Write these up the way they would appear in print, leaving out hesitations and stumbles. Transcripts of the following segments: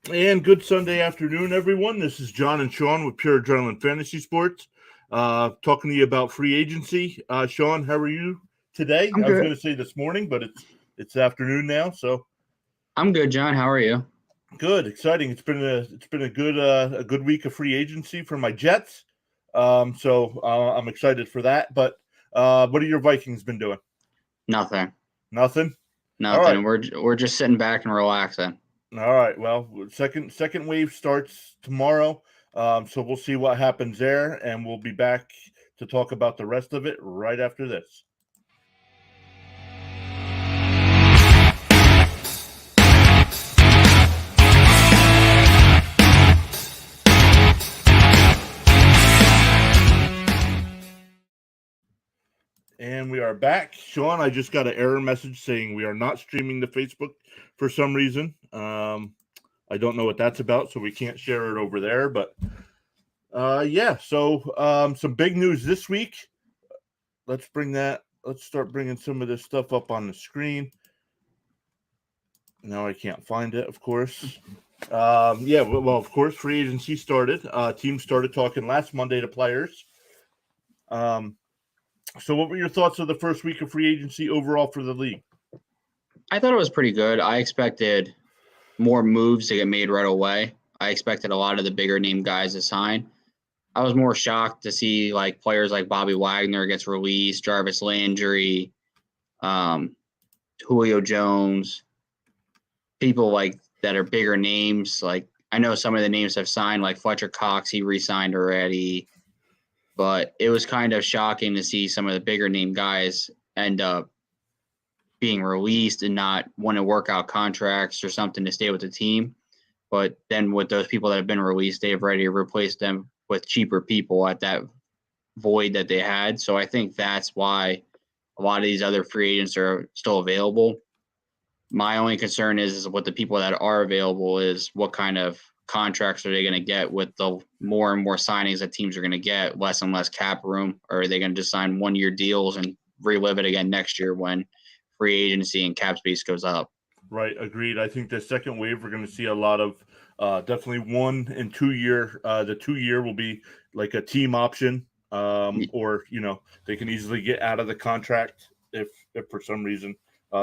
And good Sunday afternoon, everyone. This is John and Shawn with Pure Adrenaline Fantasy Sports. Talking to you about free agency. Shawn, how are you today? I'm I was good. going to say this morning, but it's afternoon now. So I'm good, John. How are you? good, exciting. It's been a good week of free agency for my Jets. I'm excited for that. But what have your Vikings been doing? Nothing. Nothing. All right. Nothing. We're just sitting back and relaxing. All right. Well, second wave starts tomorrow, so we'll see what happens there, and we'll be back to talk about the rest of it right after this. And we are back. Shawn, I just got an error message saying we are not streaming to Facebook for some reason. I don't know what that's about, so we can't share it over there. But so some big news this week. Let's start bringing some of this stuff up on the screen. Now I can't find it, of course. Of course, free agency started. Teams started talking last Monday to players. So what were your thoughts of the first week of free agency overall for the league? I thought it was pretty good. I expected more moves to get made right away. I expected a lot of the bigger name guys to sign. I was more shocked to see like players like Bobby Wagner gets released, Jarvis Landry, Julio Jones, people like that are bigger names. Like I know some of the names have signed, like Fletcher Cox, he re-signed already. But it was kind of shocking to see some of the bigger name guys end up being released and not want to work out contracts or something to stay with the team. But then with those people that have been released, they've already replaced them with cheaper people at that void that they had. So I think that's why a lot of these other free agents are still available. My only concern is what the people that are available is what kind of contracts are they going to get with the more and more signings that teams are going to get, less and less cap room, or are they going to just sign 1-year deals and relive it again next year when free agency and cap space goes up? Right, agreed. I think the second wave we're going to see a lot of definitely 1 and 2 year. The 2 year will be like a team option, or they can easily get out of the contract if for some reason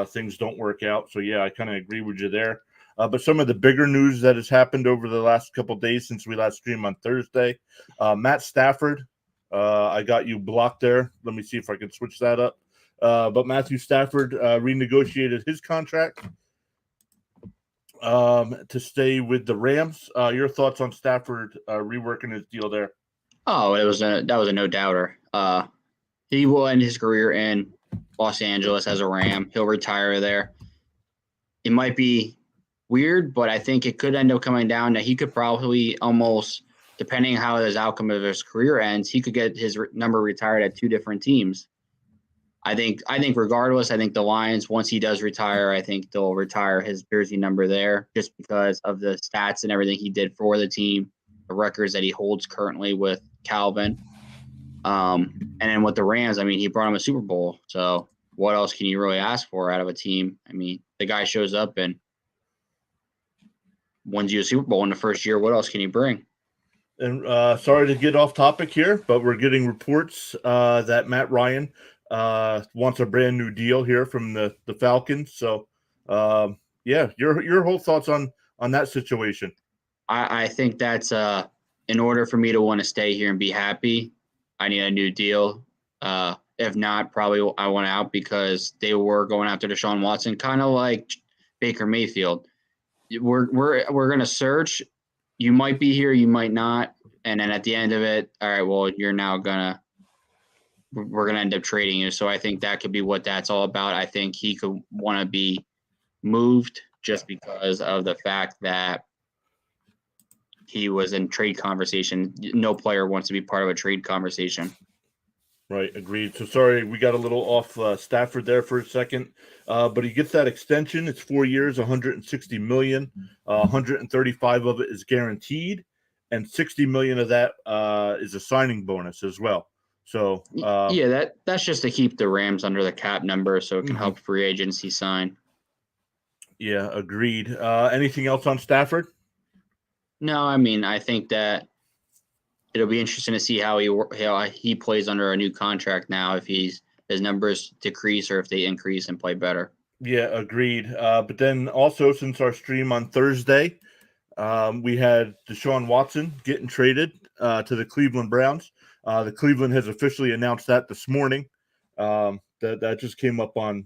things don't work out. So yeah, I kind of agree with you there. But some of the bigger news that has happened over the last couple of days since we last streamed on Thursday, Matt Stafford. I got you blocked there. Let me see if I can switch that up. But Matthew Stafford renegotiated his contract to stay with the Rams. Your thoughts on Stafford reworking his deal there? Oh, that was a no doubter. He will end his career in Los Angeles as a Ram. He'll retire there. It might be weird, but I think it could end up coming down that he could probably almost, depending on how his outcome of his career ends, he could get his number retired at 2 different teams. I think regardless, I think the Lions, once he does retire, I think they'll retire his jersey number there just because of the stats and everything he did for the team, the records that he holds currently with Calvin. And then with the Rams, I mean, he brought him a Super Bowl. So what else can you really ask for out of a team? I mean, the guy shows up and wins you a Super Bowl in the first year. What else can you bring? And sorry to get off topic here, but we're getting reports that Matt Ryan wants a brand new deal here from the Falcons. So, your whole thoughts on that situation? I think that's in order for me to want to stay here and be happy, I need a new deal. If not, probably I want out because they were going after Deshaun Watson, kind of like Baker Mayfield. We're going to search. You might be here, you might not. And then at the end of it, all right, well, we're going to end up trading you. So I think that could be what that's all about. I think he could want to be moved just because of the fact that he was in trade conversation. No player wants to be part of a trade conversation. Right, agreed. So sorry, we got a little off Stafford there for a second, but he gets that extension. It's 4 years, 160 million. 135 of it is guaranteed, and 60 million of that is a signing bonus as well. So that's just to keep the Rams under the cap number, so it can help free agency sign. Yeah, agreed. Anything else on Stafford? No, I mean, I think that it'll be interesting to see how he plays under a new contract now, if his numbers decrease or if they increase and play better. Yeah, agreed. But then also, since our stream on Thursday, we had Deshaun Watson getting traded to the Cleveland Browns. The Cleveland has officially announced that this morning. That just came up on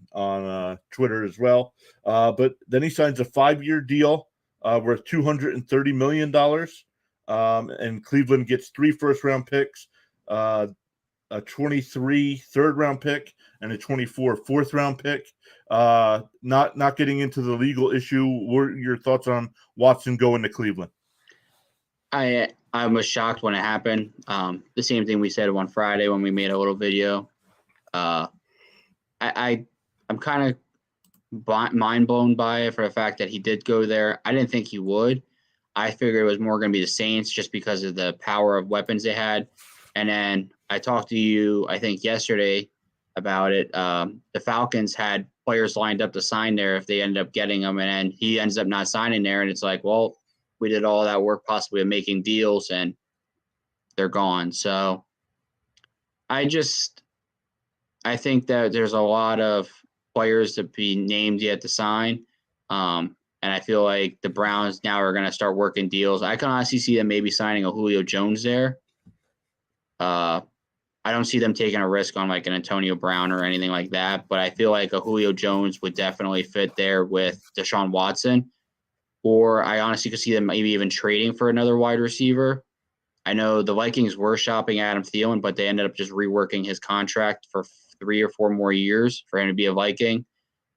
Twitter as well. But then he signs a 5-year deal worth $230 million. And Cleveland gets 3 first-round picks, a 23 third-round pick, and a 24 fourth-round pick. Not getting into the legal issue. What are your thoughts on Watson going to Cleveland? I was shocked when it happened. The same thing we said on Friday when we made a little video. I'm kind of mind blown by it for the fact that he did go there. I didn't think he would. I figured it was more going to be the Saints just because of the power of weapons they had. And then I talked to you, I think, yesterday about it. The Falcons had players lined up to sign there if they ended up getting them, and then he ends up not signing there. And it's like, well, we did all that work possibly of making deals, and they're gone. So I think that there's a lot of players to be named yet to sign. And I feel like the Browns now are going to start working deals. I can honestly see them maybe signing a Julio Jones there. I don't see them taking a risk on like an Antonio Brown or anything like that, but I feel like a Julio Jones would definitely fit there with Deshaun Watson. Or I honestly could see them maybe even trading for another wide receiver. I know the Vikings were shopping Adam Thielen, but they ended up just reworking his contract for 3 or 4 more years for him to be a Viking.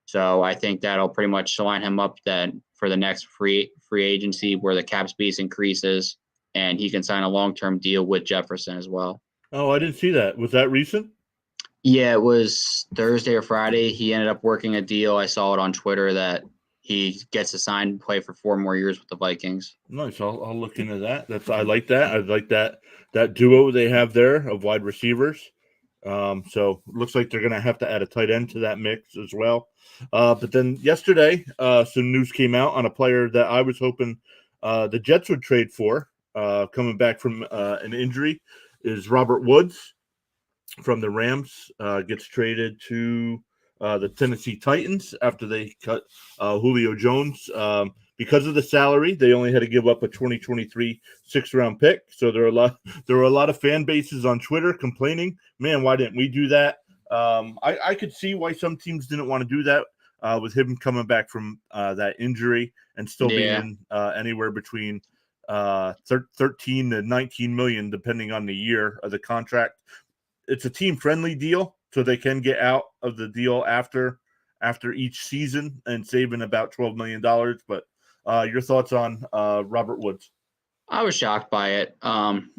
So I think that'll pretty much line him up then for the next free agency where the cap space increases and he can sign a long-term deal with Jefferson as well. Oh, I didn't see that. Was that recent? Yeah, it was Thursday or Friday. He ended up working a deal. I saw it on Twitter that he gets to sign and play for 4 more years with the Vikings. Nice. I'll look into that. I like that. I like that duo they have there of wide receivers. So it looks like they're going to have to add a tight end to that mix as well. But then yesterday, some news came out on a player that I was hoping the Jets would trade for, coming back from an injury, is Robert Woods from the Rams. Gets traded to the Tennessee Titans after they cut Julio Jones. Because of the salary, they only had to give up a 2023 6th-round pick. So there were a lot of fan bases on Twitter complaining, man, why didn't we do that? I could see why some teams didn't want to do that with him coming back from that injury and still being anywhere between 13 to 19 million, depending on the year of the contract. It's a team-friendly deal, so they can get out of the deal after each season and saving about $12 million. But your thoughts on Robert Woods? I was shocked by it,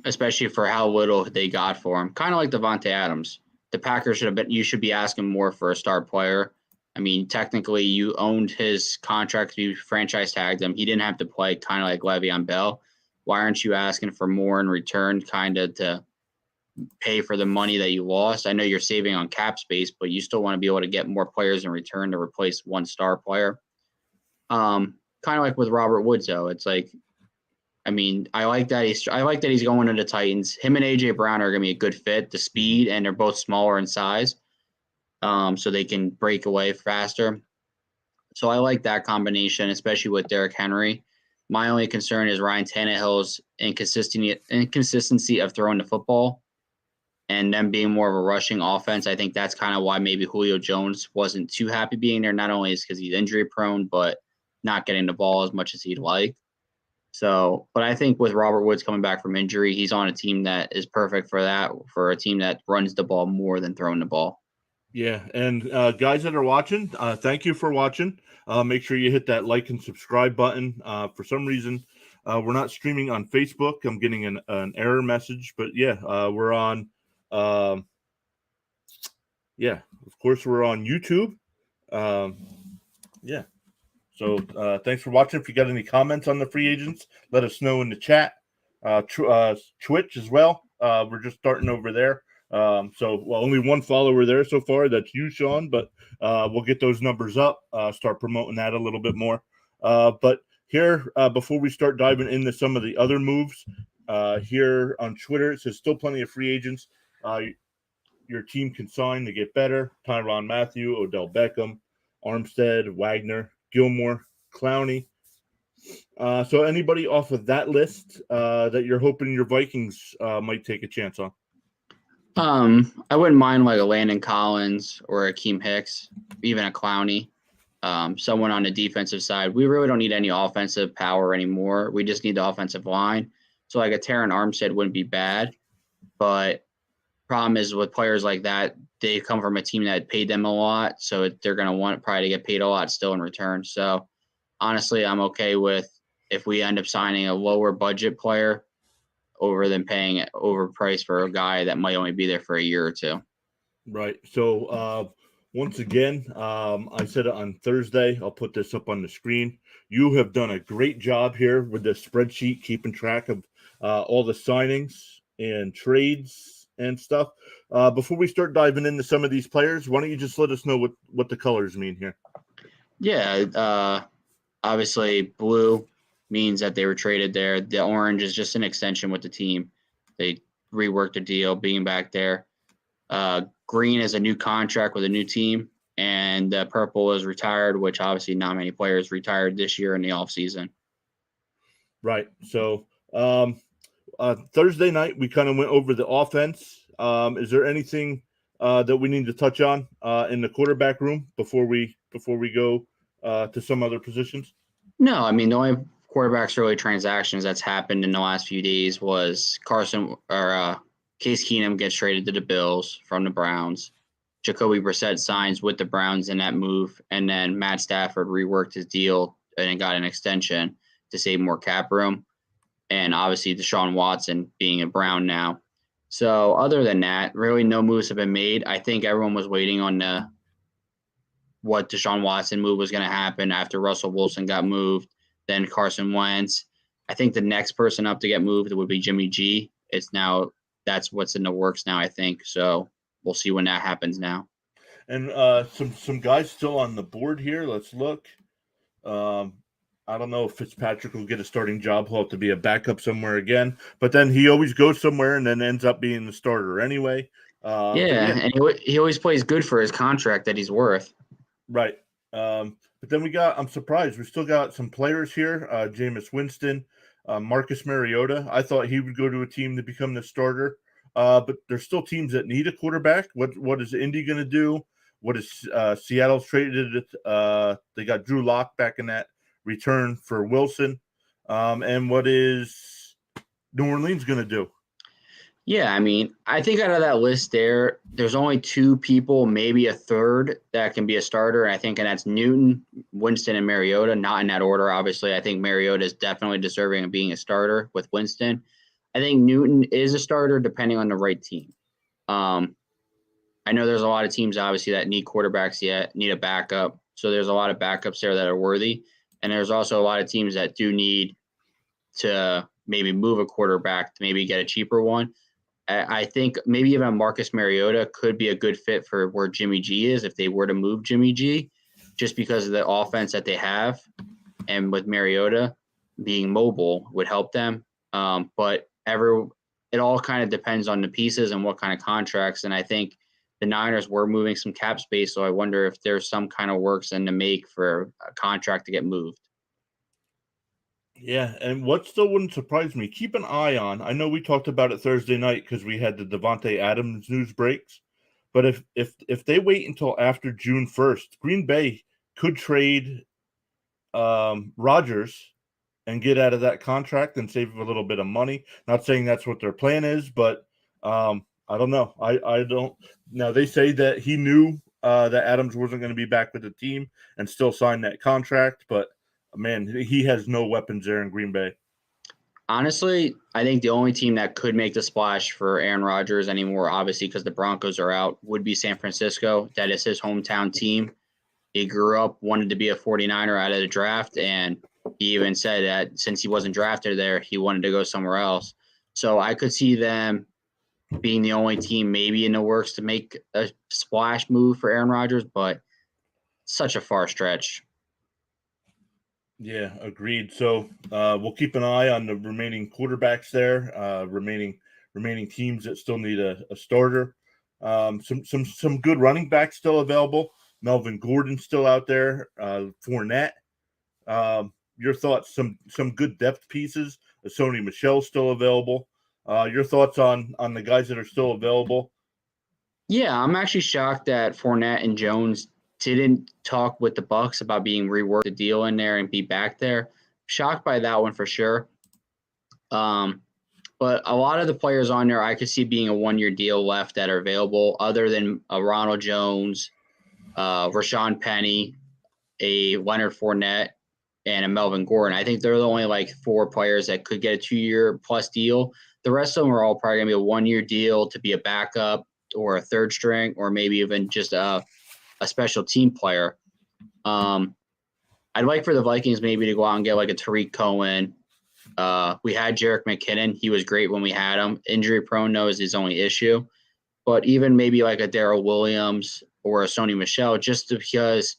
especially for how little they got for him. Kind of like Devontae Adams. The Packers you should be asking more for a star player. I mean, technically, you owned his contract. You franchise tagged him. He didn't have to play, kind of like Le'Veon Bell. Why aren't you asking for more in return, kind of to pay for the money that you lost? I know you're saving on cap space, but you still want to be able to get more players in return to replace one star player. Kind of like with Robert Woods, though. It's like, I mean, I like that he's going to the Titans. Him and AJ Brown are going to be a good fit. The speed, and they're both smaller in size, so they can break away faster. So I like that combination, especially with Derrick Henry. My only concern is Ryan Tannehill's inconsistency of throwing the football and them being more of a rushing offense. I think that's kind of why maybe Julio Jones wasn't too happy being there. Not only is because he's injury prone, but not getting the ball as much as he'd like. So, but I think with Robert Woods coming back from injury, he's on a team that is perfect for that, for a team that runs the ball more than throwing the ball. Yeah, and guys that are watching, thank you for watching. Make sure you hit that like and subscribe button. For some reason, we're not streaming on Facebook. I'm getting an error message, but yeah, we're on. Yeah, of course, we're on YouTube. Yeah. So thanks for watching. If you got any comments on the free agents, let us know in the chat. Twitch as well. We're just starting over there. Only one follower there so far. That's you, Shawn. But we'll get those numbers up. Start promoting that a little bit more. But here, before we start diving into some of the other moves, here on Twitter, it says still plenty of free agents your team can sign to get better. Tyrann Mathieu, Odell Beckham, Armstead, Wagner, Gilmore, Clowney. So anybody off of that list that you're hoping your Vikings might take a chance on? I wouldn't mind like a Landon Collins or a Akeem Hicks, even a Clowney. Someone on the defensive side. We really don't need any offensive power anymore. We just need the offensive line. So like a Terran Armstead wouldn't be bad, but problem is with players like that, they come from a team that paid them a lot, so they're going to want probably to get paid a lot still in return. So honestly, I'm okay with if we end up signing a lower budget player over than paying overpriced for a guy that might only be there for a year or two. Right. So once again, I said it on Thursday. I'll put this up on the screen. You have done a great job here with the spreadsheet, keeping track of all the signings and trades and stuff. Before we start diving into some of these players, why don't you just let us know what the colors mean here? Yeah. Obviously, blue means that they were traded there. The orange is just an extension with the team. They reworked the deal being back there. Green is a new contract with a new team, and purple is retired, which obviously not many players retired this year in the offseason. Right. So Thursday night, we kind of went over the offense. Is there anything that we need to touch on in the quarterback room before we go to some other positions? No, I mean, the only quarterbacks really transactions that's happened in the last few days was Case Keenum gets traded to the Bills from the Browns. Jacoby Brissett signs with the Browns in that move, and then Matt Stafford reworked his deal and got an extension to save more cap room. And obviously Deshaun Watson being a Brown now. So other than that, really no moves have been made. I think everyone was waiting on what Deshaun Watson move was going to happen after Russell Wilson got moved, then Carson Wentz. I think the next person up to get moved would be Jimmy G. That's what's in the works now, I think. So we'll see when that happens now. And some guys still on the board here. Let's look. I don't know if Fitzpatrick will get a starting job. He'll have to be a backup somewhere again. But then he always goes somewhere and then ends up being the starter anyway. And he always plays good for his contract that he's worth. Right. But then I'm surprised. We still got some players here. Jameis Winston, Marcus Mariota. I thought he would go to a team to become the starter. But there's still teams that need a quarterback. What is Indy going to do? What is Seattle's traded? They got Drew Lock back in that return for Wilson. And what is New Orleans going to do? Yeah, I mean, I think out of that list there's only two people, maybe a third, that can be a starter. And I think that's Newton, Winston, and Mariota. Not in that order, obviously. I think Mariota is definitely deserving of being a starter with Winston. I think Newton is a starter depending on the right team. I know there's a lot of teams, obviously, that need quarterbacks yet, need a backup. So there's a lot of backups there that are worthy. And there's also a lot of teams that do need to maybe move a quarterback to maybe get a cheaper one. I think maybe even Marcus Mariota could be a good fit for where Jimmy G is if they were to move Jimmy G, just because of the offense that they have. And with Mariota being mobile would help them. But it all kind of depends on the pieces and what kind of contracts. And I think the Niners were moving some cap space, so I wonder if there's some kind of works in to make for a contract to get moved. Yeah, and what still wouldn't surprise me, keep an eye on. I know we talked about it Thursday night because we had the Devontae Adams news breaks, but if they wait until after June 1st, Green Bay could trade Rodgers and get out of that contract and save a little bit of money. Not saying that's what their plan is, but I don't know. I don't. Now they say that he knew that Adams wasn't going to be back with the team and still signed that contract, but man, he has no weapons there in Green Bay. Honestly, I think the only team that could make the splash for Aaron Rodgers anymore, obviously because the Broncos are out, would be San Francisco. That is his hometown team. He grew up, wanted to be a 49er out of the draft, and he even said that since he wasn't drafted there, he wanted to go somewhere else. So I could see them being the only team maybe in the works to make a splash move for Aaron Rodgers, but such a far stretch. Yeah, agreed. So we'll keep an eye on the remaining quarterbacks there, remaining teams that still need a starter. Some good running backs still available. Melvin Gordon still out there. Fournette. Your thoughts? Some good depth pieces. Sony Michelle still available. Your thoughts on the guys that are still available? Yeah, I'm actually shocked that Fournette and Jones didn't talk with the Bucks about being reworked the deal in there and be back there. Shocked by that one for sure. But a lot of the players on there, I could see being a 1-year deal left that are available, other than a Ronald Jones, Rashawn Penny, a Leonard Fournette, and a Melvin Gordon. I think they're the only like 4 players that could get a 2-year plus deal. The rest of them are all probably gonna be a 1-year deal to be a backup or a third string, or maybe even just a special team player. I'd like for the Vikings maybe to go out and get like a Tariq Cohen. We had Jerick McKinnon. He was great when we had him. Injury prone though is his only issue. But even maybe like a Darrell Williams or a Sony Michelle, just because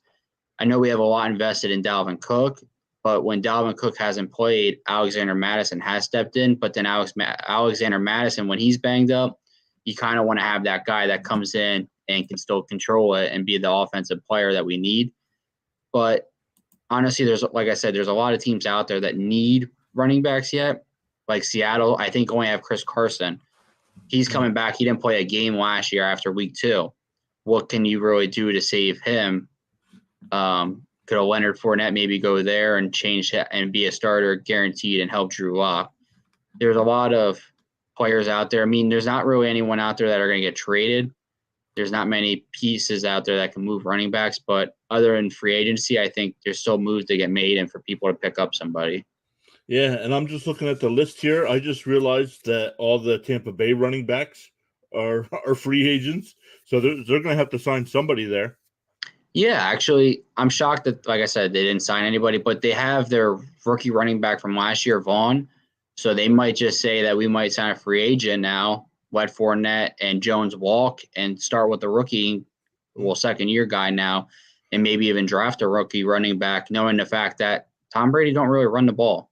I know we have a lot invested in Dalvin Cook, but when Dalvin Cook hasn't played, Alexander Madison has stepped in. But then Alexander Madison, when he's banged up, you kind of want to have that guy that comes in and can still control it and be the offensive player that we need. But honestly, like I said, there's a lot of teams out there that need running backs yet. Like Seattle, I think only have Chris Carson. He's coming back. He didn't play a game last year after week 2. What can you really do to save him? Could a Leonard Fournette maybe go there and change and be a starter guaranteed and help Drew Lock? There's a lot of players out there. I mean, there's not really anyone out there that are going to get traded. There's not many pieces out there that can move running backs, but other than free agency, I think there's still moves to get made and for people to pick up somebody. Yeah, and I'm just looking at the list here. I just realized that all the Tampa Bay running backs are free agents, so they're going to have to sign somebody there. Yeah, actually, I'm shocked that, like I said, they didn't sign anybody, but they have their rookie running back from last year, Vaughn. So they might just say that we might sign a free agent now, let Fournette and Jones walk and start with the rookie, second-year guy now, and maybe even draft a rookie running back, knowing the fact that Tom Brady don't really run the ball.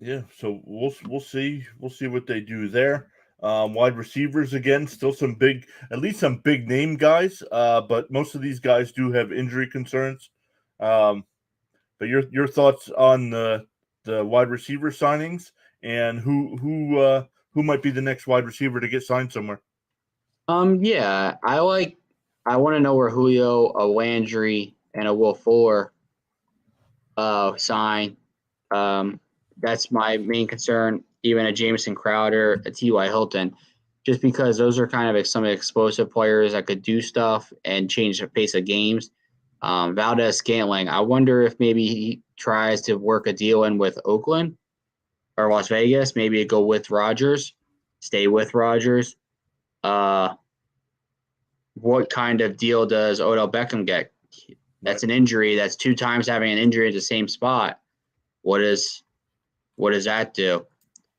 Yeah, so we'll see what they do there. Wide receivers again, still at least some big name guys. But most of these guys do have injury concerns. But your thoughts on the wide receiver signings and who might be the next wide receiver to get signed somewhere? Yeah, I want to know where Julio, a Landry, and a Will Fuller sign. That's my main concern. Even a Jamison Crowder, a T.Y. Hilton, just because those are kind of some explosive players that could do stuff and change the pace of games. Valdez-Scantling, I wonder if maybe he tries to work a deal in with Oakland or Las Vegas, maybe go with Rodgers, stay with Rodgers. What kind of deal does Odell Beckham get? That's an injury. That's 2 times having an injury at the same spot. What does that do?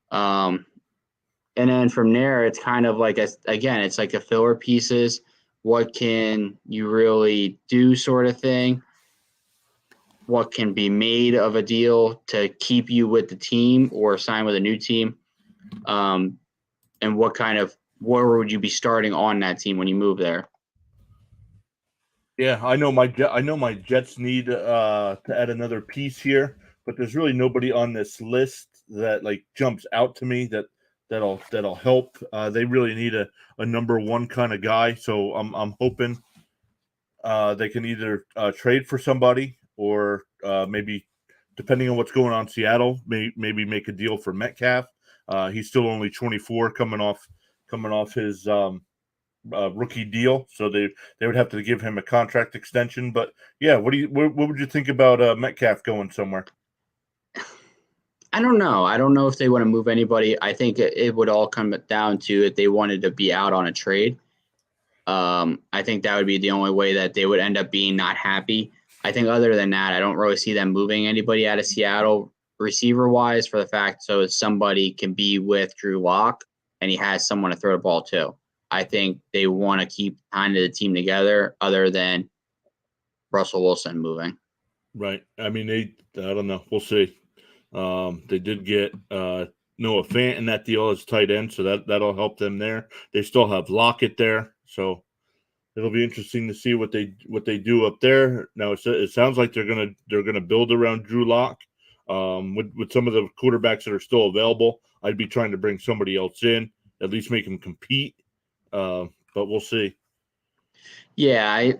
And then from there, it's kind of like, it's like a filler pieces. What can you really do sort of thing? What can be made of a deal to keep you with the team or sign with a new team? And where would you be starting on that team when you move there? Yeah, I know my Jets need to add another piece here, but there's really nobody on this list that like jumps out to me that'll help. They really need a number 1 kind of guy, so I'm hoping they can either trade for somebody or maybe, depending on what's going on in Seattle, maybe make a deal for Metcalf. He's still only 24, coming off his rookie deal, so they would have to give him a contract extension. But yeah, what would you think about Metcalf going somewhere? I don't know. I don't know if they want to move anybody. I think it would all come down to if they wanted to be out on a trade. I think that would be the only way that they would end up being not happy. I think other than that, I don't really see them moving anybody out of Seattle receiver-wise, for the fact so somebody can be with Drew Lock and he has someone to throw the ball to. I think they want to keep kind of the team together other than Russell Wilson moving. Right. I mean, I don't know. We'll see. They did get Noah Fant in that deal as tight end, so that'll help them there. They still have Lockett there, so it'll be interesting to see what they do up there. Now it sounds like they're gonna build around Drew Lock. With some of the quarterbacks that are still available, I'd be trying to bring somebody else in, at least make them compete. But we'll see. Yeah,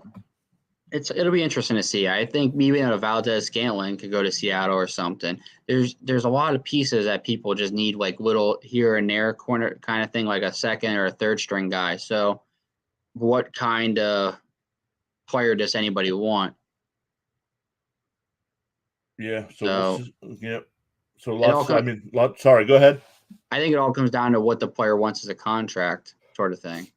it'll be interesting to see. I think maybe Valdez Scantling could go to Seattle or something. There's a lot of pieces that people just need, like little here and there corner kind of thing, like a second or a third string guy. So what kind of player does anybody want? Yeah. So Yep. So it all lots. I com- mean, lots. Sorry. Go ahead. I think it all comes down to what the player wants as a contract, sort of thing.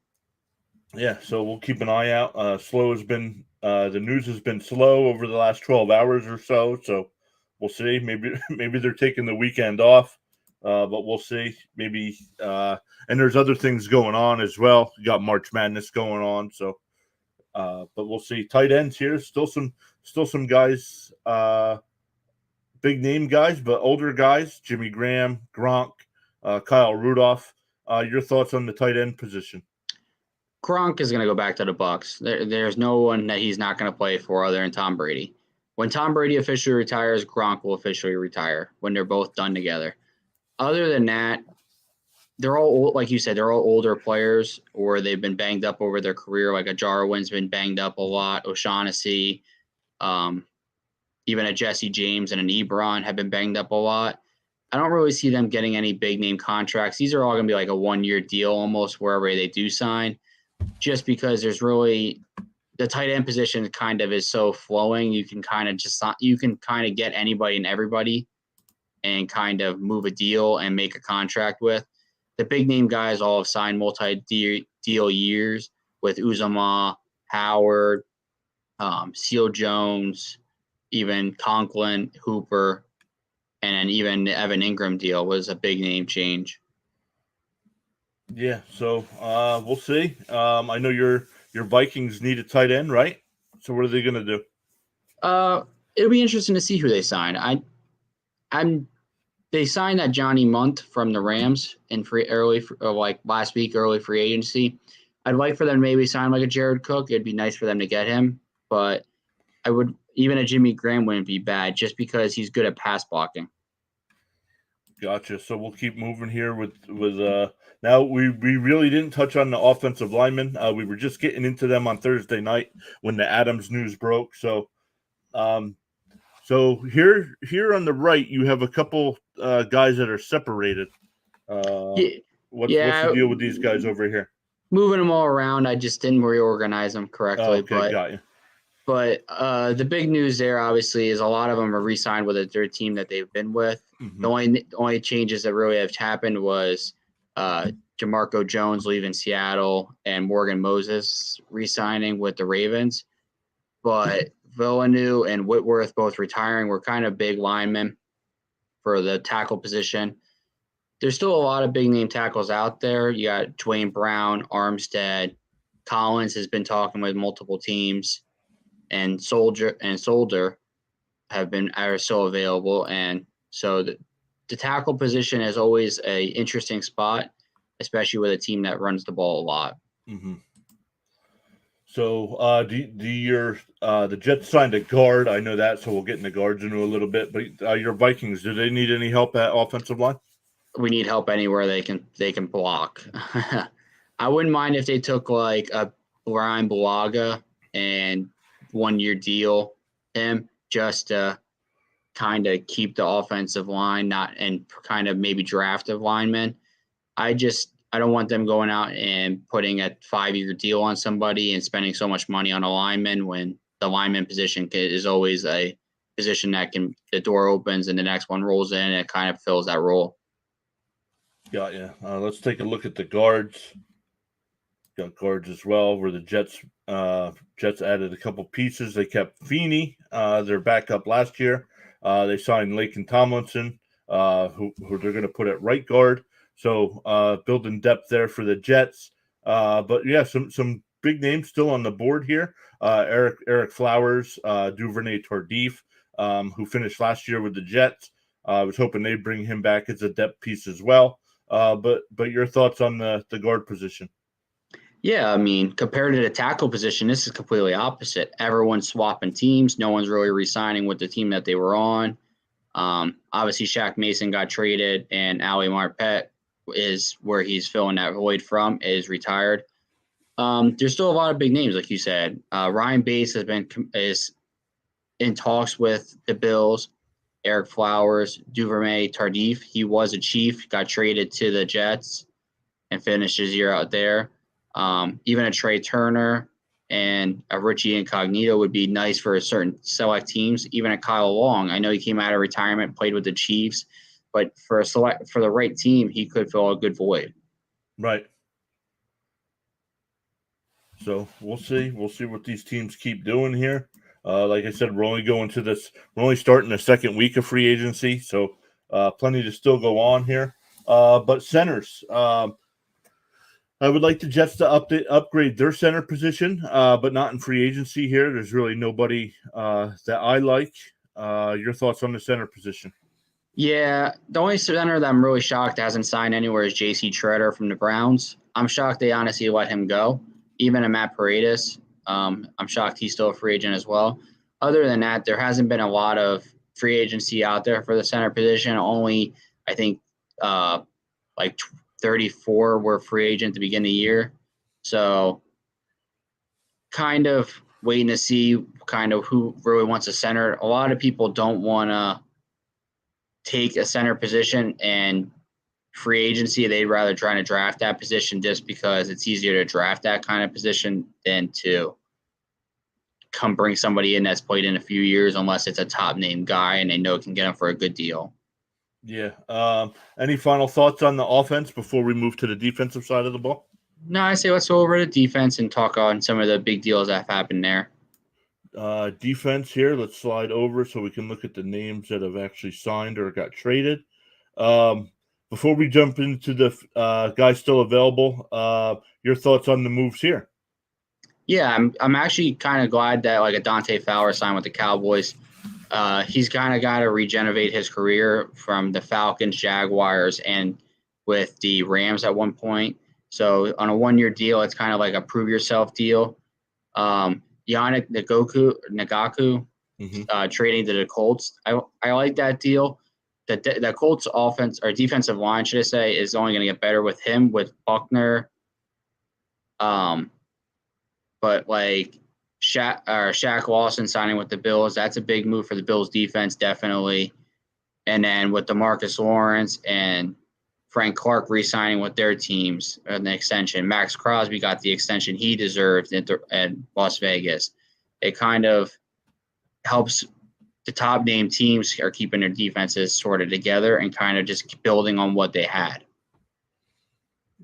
Yeah, so we'll keep an eye out. Slow has been the news has been slow over the last 12 hours or so. So we'll see. Maybe they're taking the weekend off, but we'll see. Maybe and there's other things going on as well. You got March Madness going on, so but we'll see. Tight ends here, still some guys, big name guys, but older guys. Jimmy Graham, Gronk, Kyle Rudolph. Your thoughts on the tight end position? Gronk is going to go back to the Bucks. There's no one that he's not going to play for other than Tom Brady. When Tom Brady officially retires, Gronk will officially retire when they're both done together. Other than that, they're all old, like you said, they're all older players, or they've been banged up over their career. Like a Jarwin's been banged up a lot. O'Shaughnessy, even a Jesse James and an Ebron have been banged up a lot. I don't really see them getting any big name contracts. These are all going to be like a 1-year deal almost wherever they do sign, just because there's really the tight end position kind of is so flowing. You can kind of get anybody and everybody and kind of move a deal and make a contract with. The big name guys all have signed multi-deal years with Uzomah, Howard, Seal Jones, even Conklin, Hooper, and then even the Evan Ingram deal was a big name change. Yeah, so we'll see. I know your Vikings need a tight end, right? So what are they going to do? It'll be interesting to see who they sign. They signed that Johnny Munt from the Rams in like last week, early free agency. I'd like for them to maybe sign like a Jared Cook. It'd be nice for them to get him, but even a Jimmy Graham wouldn't be bad just because he's good at pass blocking. Gotcha. So we'll keep moving here with now we really didn't touch on the offensive linemen. We were just getting into them on Thursday night when the Adams news broke. So so here on the right you have a couple guys that are separated. What's the deal with these guys over here? Moving them all around, I just didn't reorganize them correctly. Okay, got you. But the big news there, obviously, is a lot of them are re-signed with their team that they've been with. Mm-hmm. The only changes that really have happened was Jamarco Jones leaving Seattle and Morgan Moses re-signing with the Ravens. But Villeneuve and Whitworth both retiring were kind of big linemen for the tackle position. There's still a lot of big-name tackles out there. You got Dwayne Brown, Armstead. Collins has been talking with multiple teams. And Soldier are still available, and so the tackle position is always a interesting spot, especially with a team that runs the ball a lot. Mm-hmm. So the Jets signed a guard? I know that, so we'll get into guards into a little bit. But your Vikings, do they need any help at offensive line? We need help anywhere they can block. I wouldn't mind if they took like a Brian Bulaga and 1-year deal him just to kind of keep the offensive line and kind of maybe draft a lineman. I don't want them going out and putting a 5-year deal on somebody and spending so much money on a lineman when the lineman position is always a position that the door opens and the next one rolls in and it kind of fills that role. Got you. Let's take a look at the guards. Got guards as well, where the Jets added a couple pieces. They kept Feeney, their backup last year. They signed Laken Tomlinson, who they're going to put at right guard. So building depth there for the Jets. But yeah, some big names still on the board here. Eric Flowers, Duvernay Tardif, who finished last year with the Jets. I was hoping they'd bring him back as a depth piece as well. But your thoughts on the guard position? Yeah, I mean, compared to the tackle position, this is completely opposite. Everyone's swapping teams. No one's really re-signing with the team that they were on. Obviously, Shaq Mason got traded, and Ali Marpet is where he's filling that void from, is retired. There's still a lot of big names, like you said. Ryan Bates is in talks with the Bills. Eric Flowers, Duvernay Tardif. He was a Chief, got traded to the Jets, and finished his year out there. Even a Trey Turner and a Richie Incognito would be nice for certain select teams. Even a Kyle Long. I know he came out of retirement, played with the Chiefs, but for the right team, he could fill a good void. Right. So we'll see. We'll see what these teams keep doing here. Like I said, we're only starting the second week of free agency, so plenty to still go on here. But centers, I would like the Jets to upgrade their center position, but not in free agency here. There's really nobody that I like. Your thoughts on the center position? Yeah, the only center that I'm really shocked hasn't signed anywhere is J.C. Treader from the Browns. I'm shocked they honestly let him go. Even a Matt Paredes, I'm shocked he's still a free agent as well. Other than that, there hasn't been a lot of free agency out there for the center position. Only, I think, like 34 were free agent at the beginning of the year. So kind of waiting to see kind of who really wants a center. A lot of people don't want to take a center position and free agency. They'd rather try to draft that position just because it's easier to draft that kind of position than to come bring somebody in that's played in a few years, unless it's a top name guy and they know can get him for a good deal. Yeah. Any final thoughts on the offense before we move to the defensive side of the ball? No, I say let's go over to defense and talk on some of the big deals that have happened there. Defense here. Let's slide over so we can look at the names that have actually signed or got traded. Before we jump into the guys still available, your thoughts on the moves here? Yeah, I'm actually kind of glad that like a Dante Fowler signed with the Cowboys. He's kind of got to regenerate his career from the Falcons, Jaguars, and with the Rams at one point. So on a 1-year deal, it's kind of like a prove yourself deal. Yannick Ngakoue trading to the Colts. I like that deal. The Colts offense or defensive line, should I say, is only going to get better with him, with Buckner. But like Shaq Lawson signing with the Bills, that's a big move for the Bills defense, definitely. And then with DeMarcus Lawrence and Frank Clark re-signing with their teams an extension. Max Crosby got the extension he deserved at Las Vegas. It kind of helps the top name teams are keeping their defenses sort of together and kind of just building on what they had.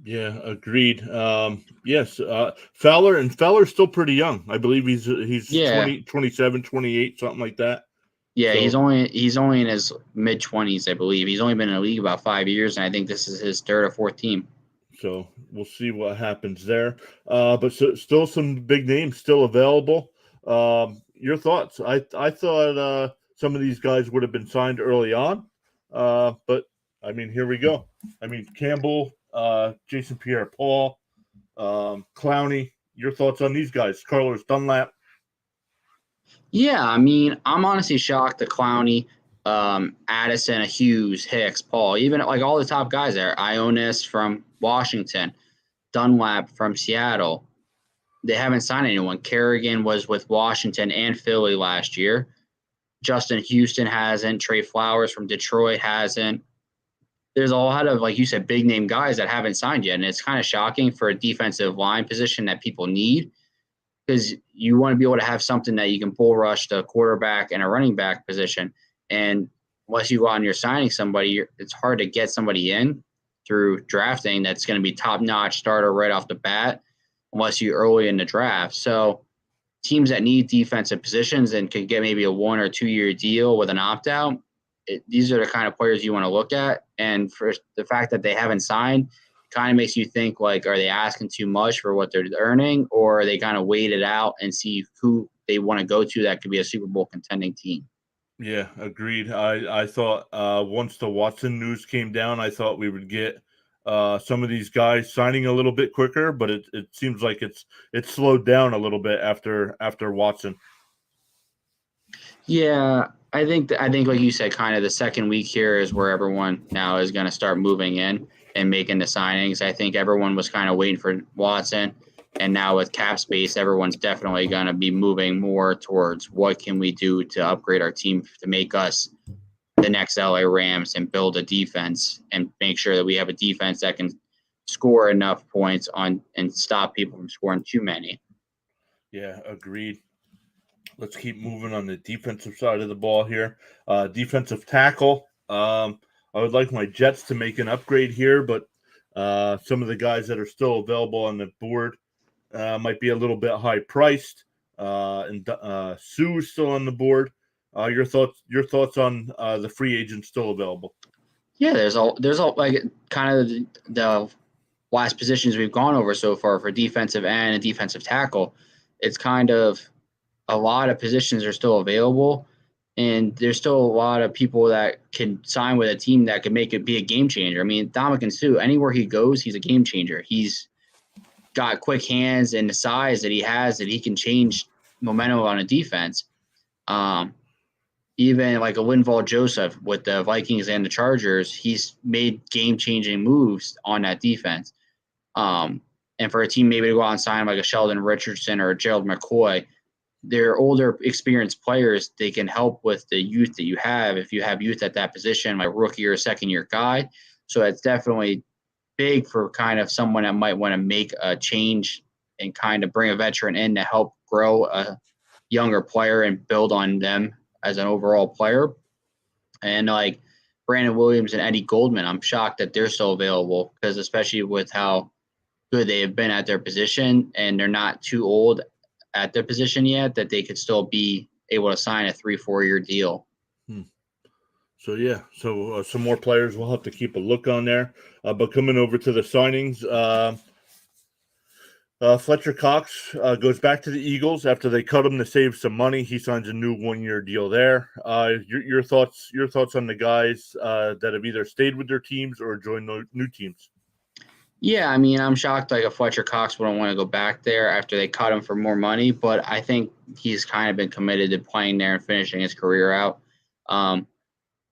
Yeah, agreed. Yes, Fowler's still pretty young. I believe he's 20, 27, 28, something like that. Yeah, so, he's only in his mid-20s, I believe. He's only been in the league about 5 years, and I think this is his third or fourth team. So we'll see what happens there. But still some big names still available. Your thoughts? I thought some of these guys would have been signed early on, but I mean, here we go. I mean, Campbell, Jason Pierre-Paul, Clowney. Your thoughts on these guys? Carlos Dunlap. Yeah, I mean, I'm honestly shocked that Clowney, Addison, Hughes, Hicks, Paul, even like all the top guys there, Ionis from Washington, Dunlap from Seattle, they haven't signed anyone. Kerrigan was with Washington and Philly last year. Justin Houston hasn't. Trey Flowers from Detroit hasn't. There's a lot of, like you said, big name guys that haven't signed yet, and it's kind of shocking for a defensive line position that people need, because you want to be able to have something that you can bull rush the quarterback and a running back position. And unless you go out and you're signing somebody, it's hard to get somebody in through drafting that's going to be top-notch starter right off the bat unless you're early in the draft. So teams that need defensive positions and could get maybe a 1 or 2 year deal with an opt-out, these are the kind of players you want to look at. And for the fact that they haven't signed, kind of makes you think, like, are they asking too much for what they're earning, or are they kind of wait it out and see who they want to go to that could be a Super Bowl contending team? Yeah, agreed. I thought once the Watson news came down, I thought we would get some of these guys signing a little bit quicker, but it seems like it's slowed down a little bit after Watson. Yeah, I think like you said, kind of the second week here is where everyone now is going to start moving in and making the signings. I think everyone was kind of waiting for Watson, and now with cap space, everyone's definitely going to be moving more towards what can we do to upgrade our team to make us the next LA Rams and build a defense and make sure that we have a defense that can score enough points on and stop people from scoring too many. Yeah, agreed. Let's keep moving on the defensive side of the ball here. Defensive tackle. I would like my Jets to make an upgrade here, but some of the guys that are still available on the board might be a little bit high priced. And Sue is still on the board. Your thoughts on the free agent still available? Yeah, there's all like kind of the last positions we've gone over so far for defensive end and defensive tackle. It's kind of a lot of positions are still available, and there's still a lot of people that can sign with a team that could make it be a game changer. I mean, Dominican Sue, anywhere he goes, he's a game changer. He's got quick hands and the size that he has that he can change momentum on a defense. Um, Even like a Linval Joseph with the Vikings and the Chargers, he's made game changing moves on that defense. And for a team maybe to go out and sign like a Sheldon Richardson or a Gerald McCoy, they're older, experienced players. They can help with the youth that you have if you have youth at that position, like rookie or second year guy. So it's definitely big for kind of someone that might want to make a change and kind of bring a veteran in to help grow a younger player and build on them as an overall player. And like Brandon Williams and Eddie Goldman, I'm shocked that they're still available because especially with how good they have been at their position and they're not too old at their position yet, that they could still be able to sign a 3-4 year deal. Hmm. So yeah, some more players we'll have to keep a look on there. But coming over to the signings, Fletcher Cox goes back to the Eagles after they cut him to save some money. He signs a new 1-year deal there. Your thoughts on the guys that have either stayed with their teams or joined new teams? Yeah, I mean, I'm shocked like a Fletcher Cox wouldn't want to go back there after they cut him for more money, but I think he's kind of been committed to playing there and finishing his career out. Um,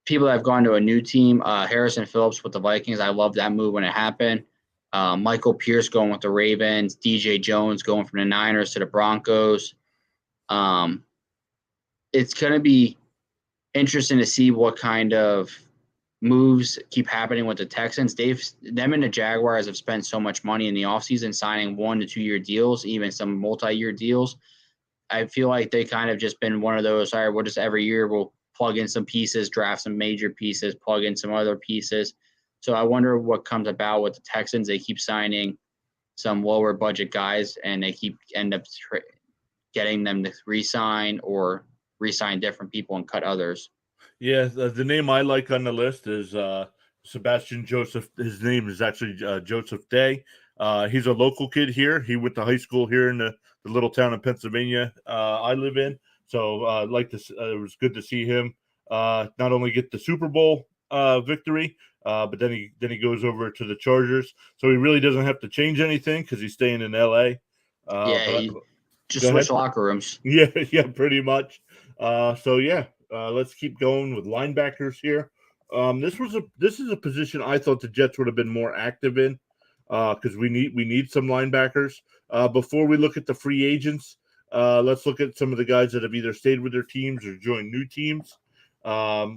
People that have gone to a new team, Harrison Phillips with the Vikings, I love that move when it happened. Michael Pierce going with the Ravens, DJ Jones going from the Niners to the Broncos. Um, it's going to be interesting to see what kind of moves keep happening with the Texans. Them and the Jaguars have spent so much money in the offseason signing 1 to 2 year deals, even some multi-year deals. I feel like they kind of just been one of those, all right, we'll just every year we'll plug in some pieces, draft some major pieces, plug in some other pieces. So I wonder what comes about with the Texans. They keep signing some lower budget guys and they end up getting them to re-sign or re-sign different people and cut others. Yeah, the name I like on the list is Sebastian Joseph. His name is actually Joseph Day. He's a local kid here. He went to high school here in the little town of Pennsylvania I live in. So it was good to see him not only get the Super Bowl victory, but then he goes over to the Chargers. So he really doesn't have to change anything because he's staying in LA. Yeah, But he just go ahead. switched locker rooms. Yeah, yeah, pretty much. Let's keep going with linebackers here. This is a position I thought the Jets would have been more active in because we need some linebackers. Before we look at the free agents, let's look at some of the guys that have either stayed with their teams or joined new teams.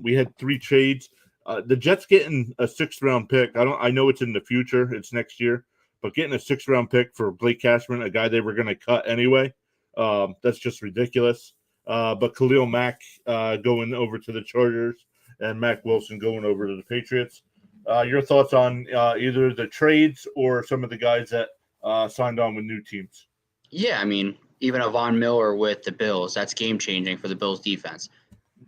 We had 3 trades. The Jets getting a 6th-round pick. I know it's in the future. It's next year, but getting a 6th-round pick for Blake Cashman, a guy they were going to cut anyway. That's just ridiculous. But Khalil Mack going over to the Chargers and Mack Wilson going over to the Patriots. Your thoughts on either the trades or some of the guys that signed on with new teams? Yeah, I mean, even a Von Miller with the Bills, that's game changing for the Bills defense.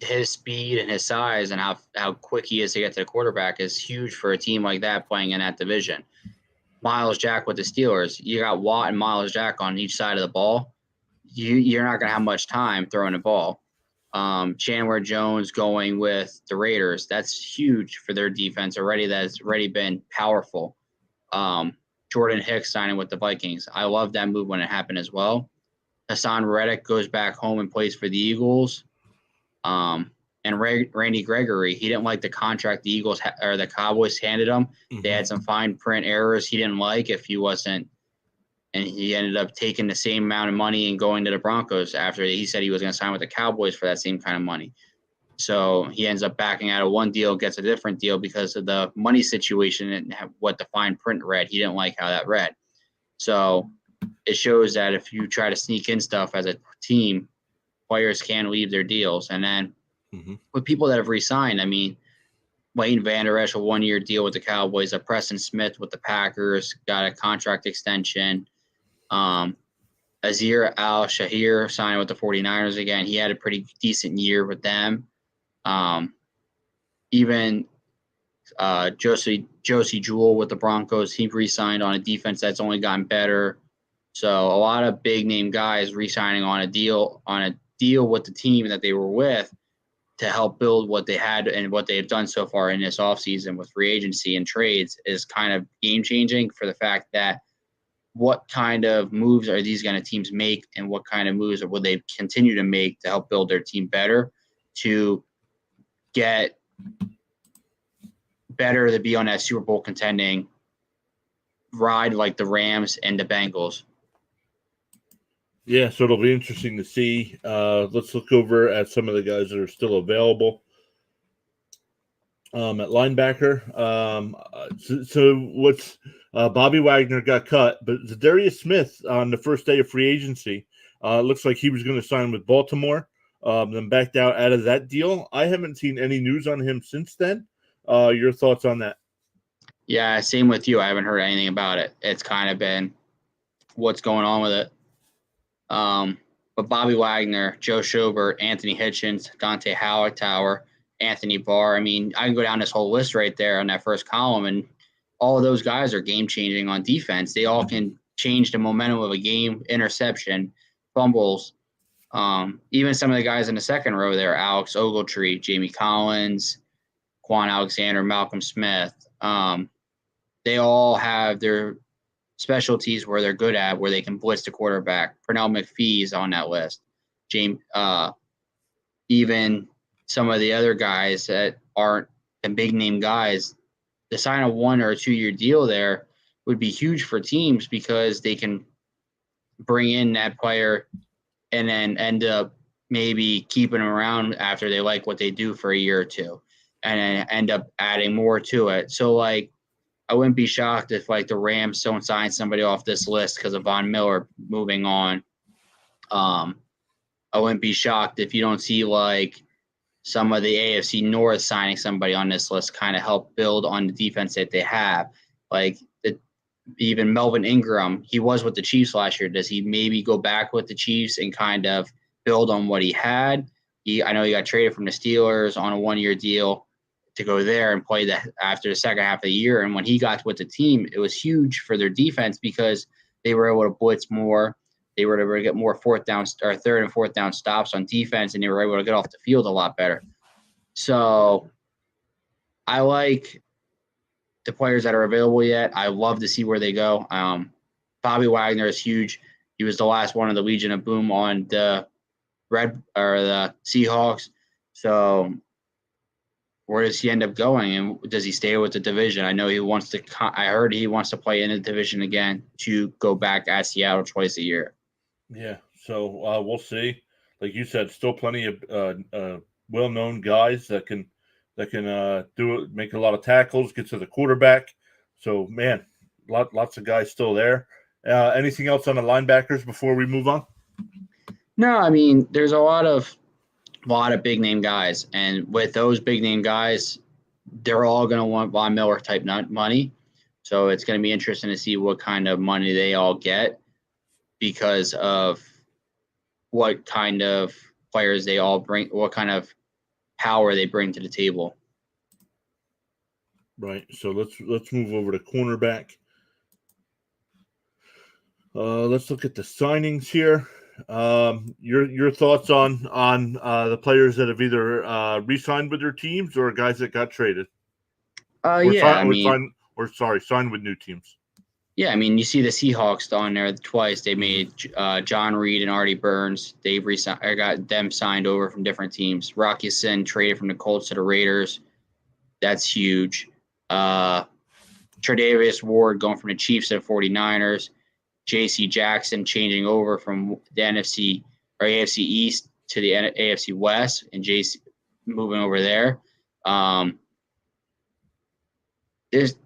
His speed and his size and how quick he is to get to the quarterback is huge for a team like that playing in that division. Miles Jack with the Steelers, you got Watt and Miles Jack on each side of the ball. You're not going to have much time throwing the ball. Chandler Jones going with the Raiders. That's huge for their defense already. That's already been powerful. Jordan Hicks signing with the Vikings. I love that move when it happened as well. Hassan Reddick goes back home and plays for the Eagles. And Randy Gregory, he didn't like the contract the Eagles or the Cowboys handed him. Mm-hmm. They had some fine print errors he didn't like if he wasn't, and he ended up taking the same amount of money and going to the Broncos after he said he was going to sign with the Cowboys for that same kind of money. So he ends up backing out of one deal, gets a different deal because of the money situation and what the fine print read. He didn't like how that read. So it shows that if you try to sneak in stuff as a team, players can leave their deals. And then with people that have re-signed, I mean, Wayne Vander Esch, a one-year deal with the Cowboys, Preston Smith with the Packers, got a contract extension. Azir Al-Shahir signed with the 49ers again. He had a pretty decent year with them. Even Josie Jewell with the Broncos, he re-signed on a defense that's only gotten better. So a lot of big-name guys re-signing on a deal with the team that they were with to help build what they had and what they've done so far in this offseason with free agency and trades is kind of game-changing for the fact that what kind of moves are these kind of teams make and what kind of moves will they continue to make to help build their team better to get better to be on that Super Bowl contending ride like the Rams and the Bengals. Yeah, so it'll be interesting to see. Let's look over at some of the guys that are still available. At linebacker, so what's Bobby Wagner got cut, but Darius Smith on the first day of free agency looks like he was going to sign with Baltimore, then backed out of that deal. I haven't seen any news on him since then. Your thoughts on that? Yeah, same with you. I haven't heard anything about it. It's kind of been what's going on with it. But Bobby Wagner, Joe Schobert, Anthony Hitchens, Dante Hightower, Anthony Barr. I mean, I can go down this whole list right there on that first column, and all of those guys are game-changing on defense. They all can change the momentum of a game, interception, fumbles. Even some of the guys in the second row there, Alex Ogletree, Jamie Collins, Quan Alexander, Malcolm Smith. They all have their specialties where they're good at, where they can blitz the quarterback. Pernell McPhee's on that list. Even some of the other guys that aren't the big name guys, to sign a 1 or 2 year deal there would be huge for teams because they can bring in that player and then end up maybe keeping them around after they like what they do for a year or two and then end up adding more to it. So like, I wouldn't be shocked if like the Rams don't sign somebody off this list because of Von Miller moving on. I wouldn't be shocked if you don't see like some of the AFC North signing somebody on this list, kind of help build on the defense that they have. Like even Melvin Ingram, he was with the Chiefs last year. Does he maybe go back with the Chiefs and kind of build on what he had? I know he got traded from the Steelers on a 1 year deal to go there and play after the second half of the year. And when he got with the team, it was huge for their defense because they were able to blitz more. They were able to get more third and fourth down stops on defense, and they were able to get off the field a lot better. So I like the players that are available yet. I love to see where they go. Bobby Wagner is huge. He was the last one of the Legion of Boom on the the Seahawks. So where does he end up going, and does he stay with the division? I know he wants to. I heard he wants to play in the division again to go back at Seattle twice a year. Yeah, so we'll see. Like you said, still plenty of well-known guys that can do it, make a lot of tackles, get to the quarterback. So man, lots of guys still there. Anything else on the linebackers before we move on? No, I mean there's a lot of big name guys, and with those big name guys, they're all going to want Von Miller type money. So it's going to be interesting to see what kind of money they all get because of what kind of players they all bring, what kind of power they bring to the table. Right. So let's move over to cornerback. Let's look at the signings here. Your thoughts on the players that have either re-signed with their teams or guys that got traded, Yeah, I mean, signed with new teams. yeah, I mean, you see the Seahawks on there twice. They made John Reed and Artie Burns. They've I got them signed over from different teams. Rocky Sin traded from the Colts to the Raiders. That's huge. Tre'Davious Ward going from the Chiefs to the 49ers. J.C. Jackson changing over from the NFC or AFC East to the AFC West, and J.C. moving over there. There's,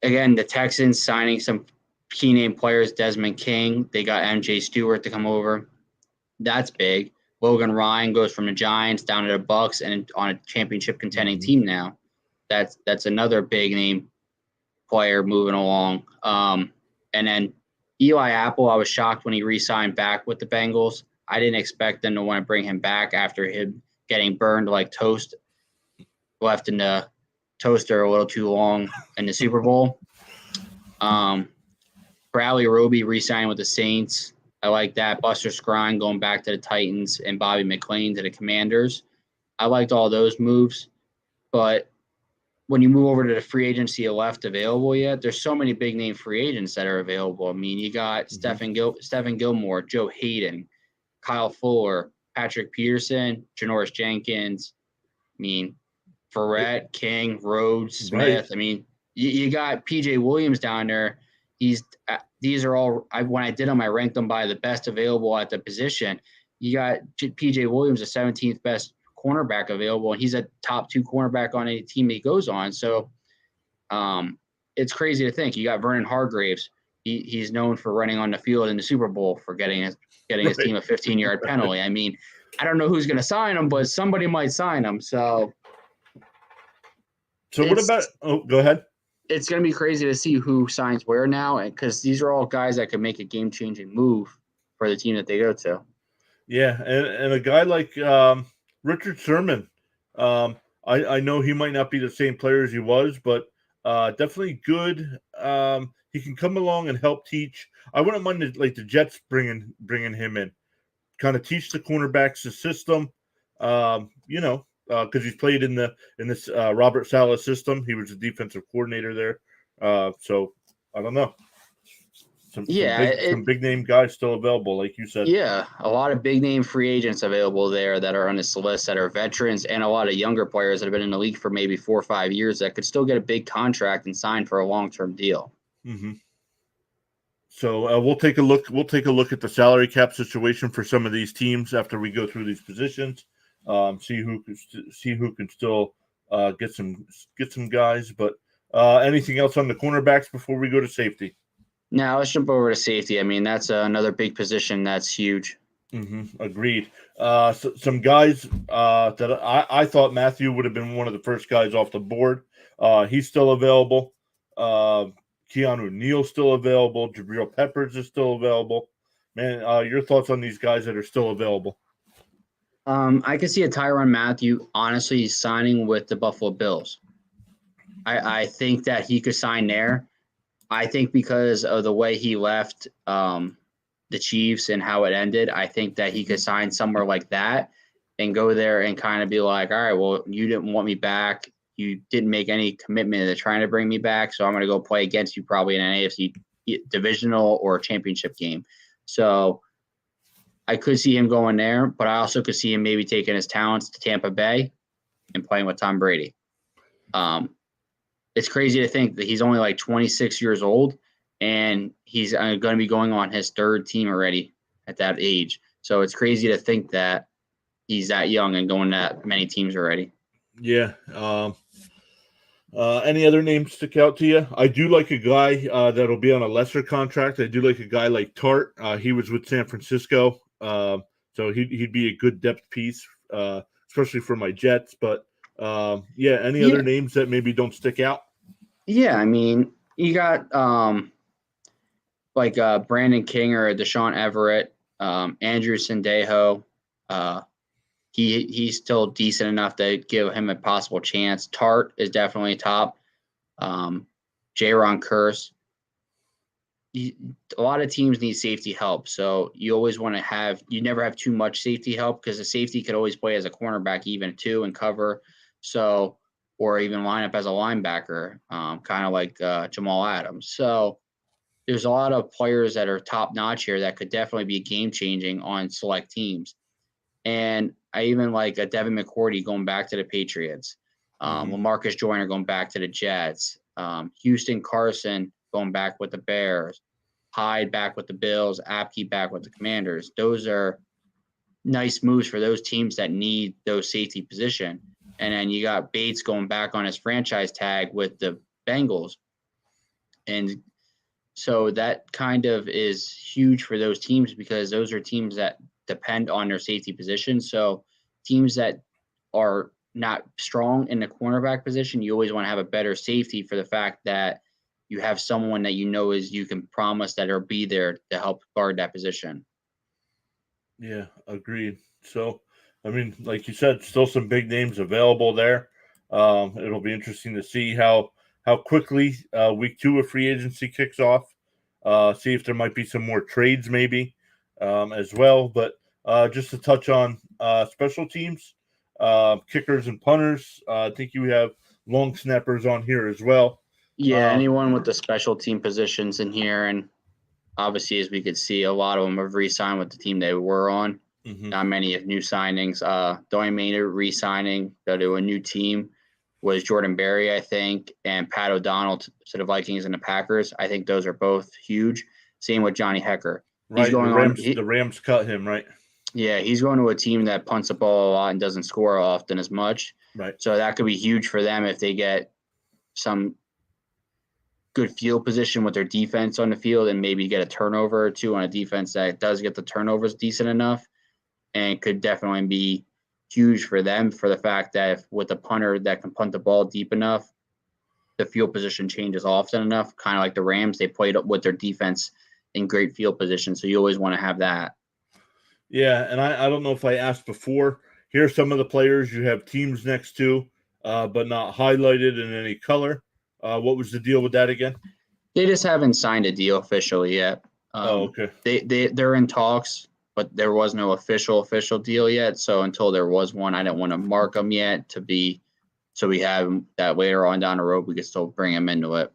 again, the Texans signing some key name players, Desmond King. They got MJ Stewart to come over. That's big. Logan Ryan goes from the Giants down to the Bucks and on a championship contending team now. That's another big name player moving along. And then Eli Apple, I was shocked when he re-signed back with the Bengals. I didn't expect them to want to bring him back after him getting burned like toast, left in the toaster a little too long in the Super Bowl. Bradley Roby re-signing with the Saints. I like that. Buster Skrine going back to the Titans and Bobby McClain to the Commanders. I liked all those moves. But when you move over to the free agency left available yet, there's so many big name free agents that are available. I mean, you got Stephen Gilmore, Joe Hayden, Kyle Fuller, Patrick Peterson, Janoris Jenkins. I mean, Ferret, King, Rhodes, Smith. Right. I mean, you got PJ Williams down there. These are all when I did them, I ranked them by the best available at the position. You got PJ Williams, the 17th best cornerback available, and he's a top 2 cornerback on any team he goes on. So it's crazy to think. You got Vernon Hargraves. He's known for running on the field in the Super Bowl for getting his team a 15-yard penalty. I mean, I don't know who's going to sign him, but somebody might sign him. So what about – oh, go ahead. It's going to be crazy to see who signs where now, because these are all guys that could make a game-changing move for the team that they go to. Yeah, and a guy like Richard Sherman, I know he might not be the same player as he was, but definitely good. He can come along and help teach. I wouldn't mind the Jets bringing him in, kind of teach the cornerbacks the system. Because he's played in this Robert Saleh system. He was the defensive coordinator there. So I don't know. Some big name guys still available, like you said. Yeah, a lot of big name free agents available there that are on this list that are veterans, and a lot of younger players that have been in the league for maybe 4 or 5 years that could still get a big contract and sign for a long-term deal. Mm-hmm. So we'll take a look. We'll take a look at the salary cap situation for some of these teams after we go through these positions. See who can still get some guys. But anything else on the cornerbacks before we go to safety? Now let's jump over to safety. I mean, that's another big position that's huge. Mm-hmm. Agreed. Some guys that I thought Matthew would have been one of the first guys off the board. He's still available. Keanu Neal's still available. Jabril Peppers is still available. Man, your thoughts on these guys that are still available? I could see a Tyrann Mathieu honestly signing with the Buffalo Bills. I think that he could sign there. I think because of the way he left the Chiefs and how it ended, I think that he could sign somewhere like that and go there and kind of be like, all right, well, you didn't want me back. You didn't make any commitment to trying to bring me back, so I'm going to go play against you probably in an AFC divisional or championship game. So I could see him going there, but I also could see him maybe taking his talents to Tampa Bay and playing with Tom Brady. It's crazy to think that he's only like 26 years old, and he's going to be going on his 3rd team already at that age. So it's crazy to think that he's that young and going that many teams already. Yeah. Any other names stick out to you? I do like a guy that'll be on a lesser contract. I do like a guy like Tart. He was with San Francisco, so he'd be a good depth piece, especially for my Jets. But any other names that maybe don't stick out? Yeah, I mean, you got Brandon King or Deshaun Everett, Andrew Sendejo. He's still decent enough to give him a possible chance. Tart is definitely top. Jaron Curse. a lot of teams need safety help. So you always want to you never have too much safety help because the safety could always play as a cornerback even too and cover. So, or even line up as a linebacker, kind of like Jamal Adams. So there's a lot of players that are top notch here that could definitely be game changing on select teams. And I even like a Devin McCourty going back to the Patriots, LaMarcus Joyner going back to the Jets, Houston Carson going back with the Bears, Hyde back with the Bills, Apke back with the Commanders. Those are nice moves for those teams that need those safety position. And then you got Bates going back on his franchise tag with the Bengals. And so that kind of is huge for those teams because those are teams that depend on their safety position. So teams that are not strong in the cornerback position, you always want to have a better safety for the fact that you have someone that you can promise that will be there to help guard that position. Yeah, agreed. So, I mean, like you said, still some big names available there. It'll be interesting to see how quickly week 2 of free agency kicks off. See if there might be some more trades maybe as well. But just to touch on special teams, kickers and punters, I think you have long snappers on here as well. Yeah, anyone with the special team positions in here. And obviously, as we could see, a lot of them have re-signed with the team they were on. Not many of new signings. The only main re-signing to a new team was Jordan Berry, I think, and Pat O'Donnell to the Vikings and the Packers. I think those are both huge. Same with Johnny Hecker. Right, he's going the Rams cut him, right? Yeah, he's going to a team that punts the ball a lot and doesn't score often as much. Right. So that could be huge for them if they get some good field position with their defense on the field and maybe get a turnover or two on a defense that does get the turnovers decent enough, and could definitely be huge for them for the fact that if with a punter that can punt the ball deep enough, the field position changes often enough, kind of like the Rams. They played up with their defense in great field position, so you always want to have that. Yeah, and I don't know if I asked before. Here's some of the players you have teams next to, but not highlighted in any color. What was the deal with that again? They just haven't signed a deal officially yet. Okay. They're in talks, but there was no official deal yet. So until there was one, I didn't want to mark them yet so we have that later on down the road, we can still bring them into it.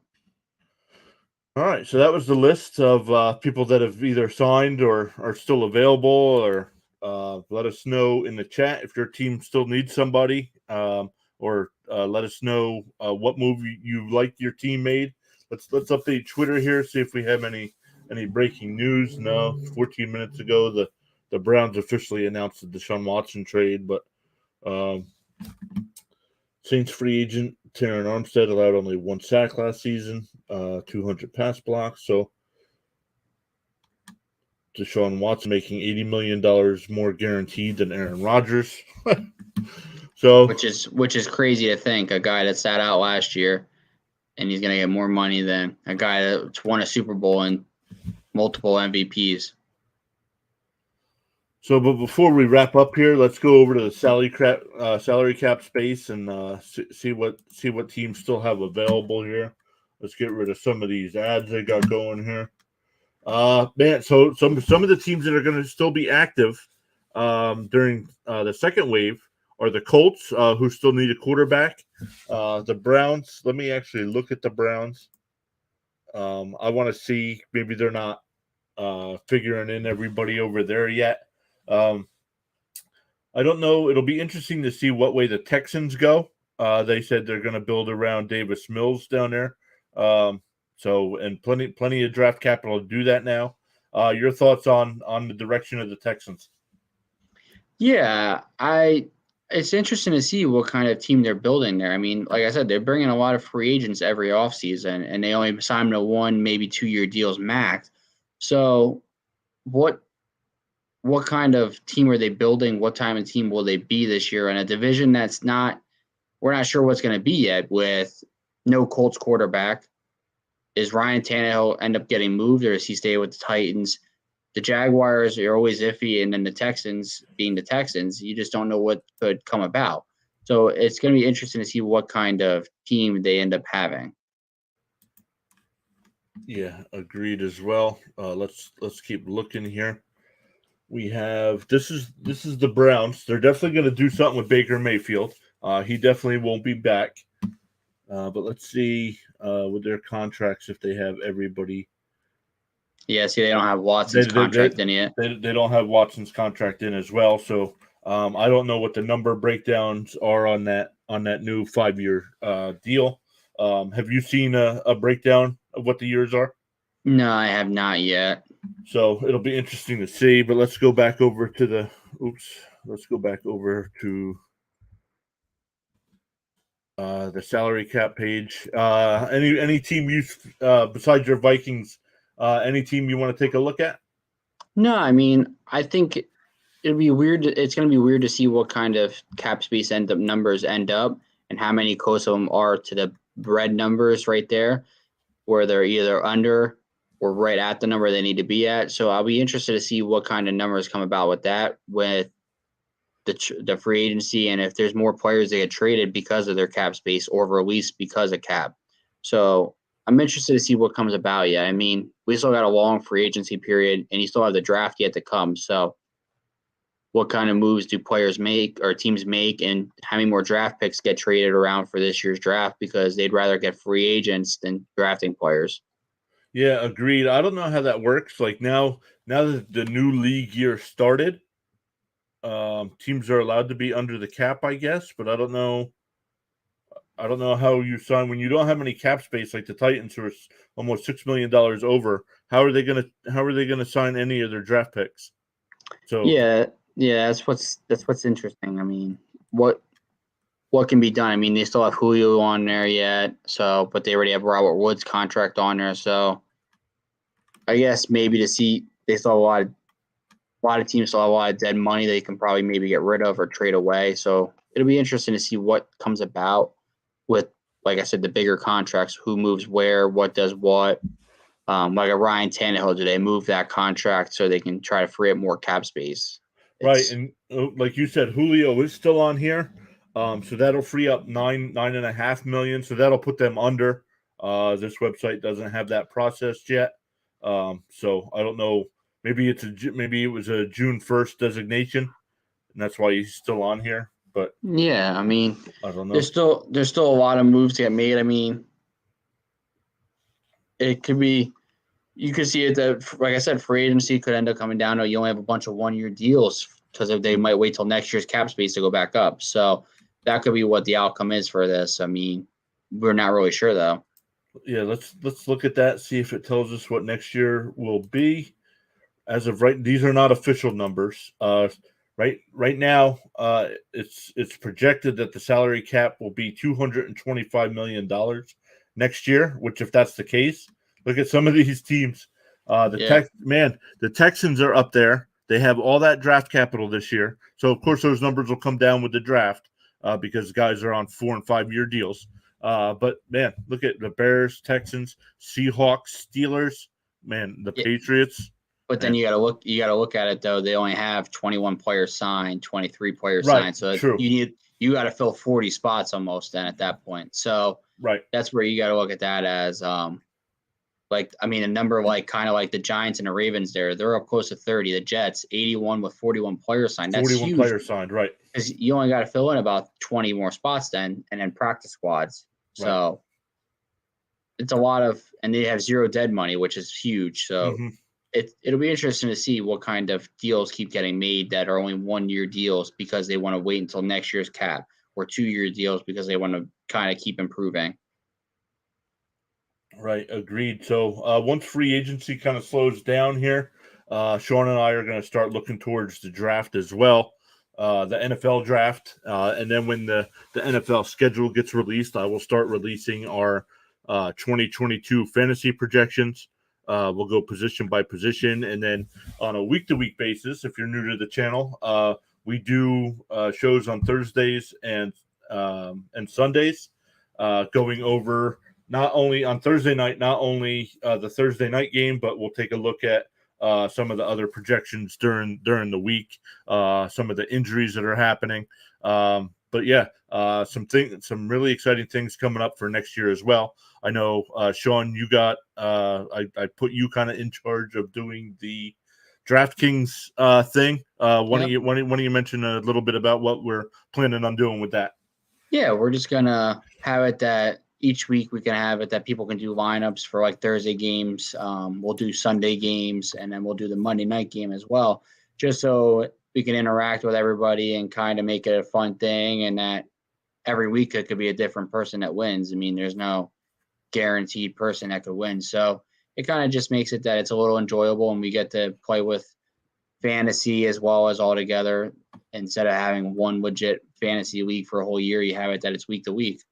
All right, so that was the list of people that have either signed or are still available, or let us know in the chat if your team still needs somebody, or let us know what move you like your team made. Let's update Twitter here, see if we have any breaking news. No, 14 minutes ago, the Browns officially announced the Deshaun Watson trade, but Saints free agent Terran Armstead allowed only 1 sack last season, 200 pass blocks. So Deshaun Watson making $80 million more guaranteed than Aaron Rodgers. So which is crazy to think, a guy that sat out last year and he's gonna get more money than a guy that's won a Super Bowl and multiple MVPs. So, but before we wrap up here, let's go over to the salary cap space and see what teams still have available here. Let's get rid of some of these ads they got going here. Man, so some of the teams that are going to still be active during the second wave are the Colts, who still need a quarterback. The Browns. Let me actually look at the Browns. I want to see, maybe they're not figuring in everybody over there yet. I don't know. It'll be interesting to see what way the Texans go. They said they're going to build around Davis Mills down there. So, and plenty of draft capital to do that now. Your thoughts on the direction of the Texans? Yeah, it's interesting to see what kind of team they're building there. I mean, like I said, they're bringing a lot of free agents every offseason, and they only sign them to 1, maybe 2-year deals max. So what kind of team are they building? What type of team will they be this year in a division we're not sure what's going to be yet with no Colts quarterback? Is Ryan Tannehill end up getting moved, or does he stay with the Titans? The Jaguars are always iffy, and then the Texans, being the Texans, you just don't know what could come about. So it's going to be interesting to see what kind of team they end up having. Yeah, agreed as well. Let's keep looking here. We have this is the Browns. They're definitely going to do something with Baker Mayfield. He definitely won't be back. But let's see with their contracts if they have everybody. Yeah, see, they don't have Watson's They, they, they, contract in yet. they don't have Watson's contract in as well. So I don't know what the number breakdowns are on that new 5-year deal. Have you seen a breakdown of what the years are? No, I have not yet. So it'll be interesting to see. But let's go back over to the Let's go back over to the salary cap page. Any team you besides your Vikings, any team you want to take a look at? No, I mean, I think it'd be weird. It's going to be weird to see what kind of cap space numbers end up and how many close of them are to the red numbers right there, where they're either under or right at the number they need to be at. So I'll be interested to see what kind of numbers come about with that, with the free agency, and if there's more players that get traded because of their cap space or released because of cap. So I'm interested to see what comes about. Yeah, I mean, we still got a long free agency period, and you still have the draft yet to come. So what kind of moves do players make or teams make, and how many more draft picks get traded around for this year's draft because they'd rather get free agents than drafting players? Yeah, agreed. I don't know how that works. Like now that the new league year started, teams are allowed to be under the cap, I guess, but I don't know. I don't know how you sign when you don't have any cap space, like the Titans, who are almost $6 million over. How are they gonna sign any of their draft picks? So Yeah, yeah, that's what's interesting. I mean, what can be done? I mean, they still have Julio on there yet, so but they already have Robert Woods' contract on there, so I guess maybe to see they still have a lot of teams still have a lot of dead money they can probably maybe get rid of or trade away. So it'll be interesting to see what comes about with, like I said, the bigger contracts, who moves where, what does what. Like a Ryan Tannehill, do they move that contract so they can try to free up more cap space? right, It's and like you said, Julio is still on here, so that'll free up nine and a half million. So that'll put them under. This website doesn't have that processed yet, so I don't know. Maybe it was a June 1st designation, and that's why he's still on here. But yeah, I mean, I don't know. there's still a lot of moves to get made. I mean, it could be you could see it that, like I said, free agency could end up coming down to you only have a bunch of 1-year deals because they might wait till next year's cap space to go back up. So that could be what the outcome is for this. I mean, we're not really sure though. Yeah, let's look at that. See if it tells us what next year will be. As of right, these are not official numbers. Right now, it's projected that the salary cap will be $225 million next year. Which, if that's the case, look at some of these teams. Yeah. The Texans are up there. They have all that draft capital this year, so of course those numbers will come down with the draft because guys are on 4 and 5 year deals. But man, look at the Bears, Texans, Seahawks, Steelers. Man, the Yeah. Patriots. But then you gotta look at it though. They only have 21 players signed, 23 players Right. signed. So True. you gotta fill 40 spots almost then at that point. So Right. that's where you gotta look at that as like, I mean, a number like kind of like the Giants and the Ravens they're up close to 30. The Jets, 81 with 41 players signed. That's 41 huge players signed. Right. because you only got to fill in about 20 more spots then, and then practice squads. Right. So it's a lot of, and they have zero dead money, which is huge. So Mm-hmm. it'll be interesting to see what kind of deals keep getting made that are only 1-year deals because they want to wait until next year's cap, or 2-year deals because they want to kind of keep improving. Right. Agreed. So once free agency kind of slows down here, Shawn and I are going to start looking towards the draft as well. The NFL draft, and then when the NFL schedule gets released, I will start releasing our 2022 fantasy projections. We'll go position by position, and then on a week-to-week basis, if you're new to the channel, we do shows on Thursdays and Sundays, going over not only on Thursday night, not only the Thursday night game, but we'll take a look at some of the other projections during the week, some of the injuries that are happening. But yeah, some really exciting things coming up for next year as well. I know, Shawn, you got I put you kind of in charge of doing the DraftKings thing. Why don't you mention a little bit about what we're planning on doing with that? Yeah, we're just gonna have it that each week we can have it that people can do lineups for like Thursday games. We'll do Sunday games, and then we'll do the Monday night game as well, just so we can interact with everybody and kind of make it a fun thing. And that every week it could be a different person that wins. I mean, there's no guaranteed person that could win, so it kind of just makes it that it's a little enjoyable, and we get to play with fantasy as well as all together. Instead of having one legit fantasy league for a whole year, you have it that it's week to week.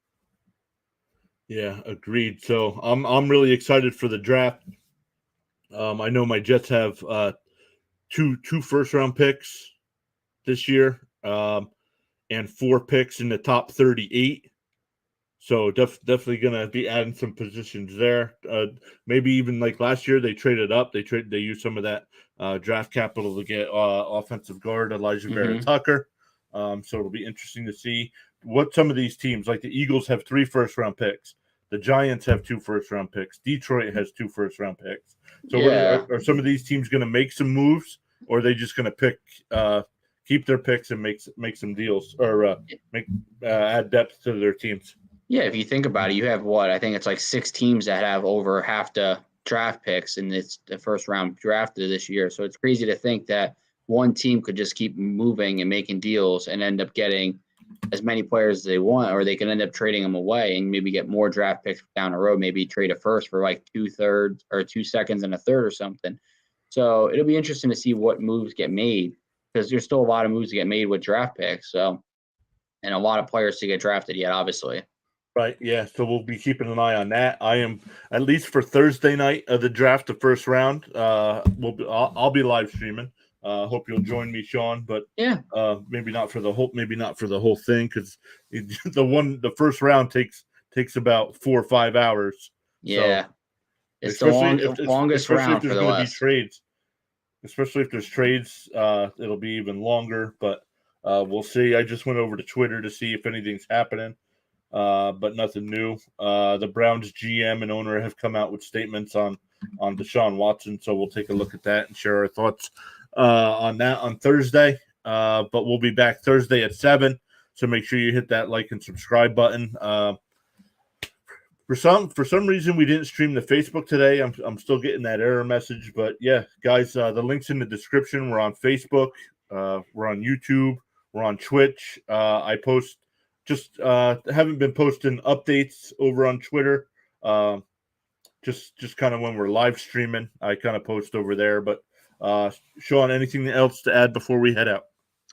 Yeah, agreed. So I'm really excited for the draft. I know my Jets have two first round picks this year, and 4 picks in the top 38. So definitely going to be adding some positions there. Maybe even like last year, they traded up. They used some of that draft capital to get offensive guard Elijah Vera Tucker. So it'll be interesting to see what some of these teams, like the Eagles, have 3 first round picks. The Giants have 2 first round picks. Detroit has 2 first round picks. So are some of these teams going to make some moves, or are they just going to pick? Keep their picks and make some deals, or add depth to their teams. Yeah, if you think about it, you have I think it's like 6 teams that have over half the draft picks, and it's the first round drafted this year. So it's crazy to think that one team could just keep moving and making deals and end up getting as many players as they want, or they can end up trading them away and maybe get more draft picks down the road. Maybe trade a first for like 2/3 or 2 seconds and a third or something. So it'll be interesting to see what moves get made, because there's still a lot of moves to get made with draft picks. So, and a lot of players to get drafted yet, obviously. Right, yeah. So we'll be keeping an eye on that. I am, at least for Thursday night of the draft, the first round. I'll be live streaming. Hope you'll join me, Shawn. But yeah, maybe not for the whole thing, because the first round takes about 4 or 5 hours. Yeah, so, it's the longest round for the West. Trades. Especially if there's trades, it'll be even longer. But we'll see. I just went over to Twitter to see if anything's happening. But nothing new. The Browns GM and owner have come out with statements on Deshaun Watson, so we'll take a look at that and share our thoughts on that on Thursday. But we'll be back Thursday at 7, so make sure you hit that like and subscribe button. For some reason we didn't stream the Facebook today. I'm still getting that error message, but yeah, guys, the link's in the description. We're on Facebook, we're on YouTube, we're on Twitch. I post. Just haven't been posting updates over on Twitter. Just kind of when we're live streaming, I kind of post over there. But Shawn, anything else to add before we head out?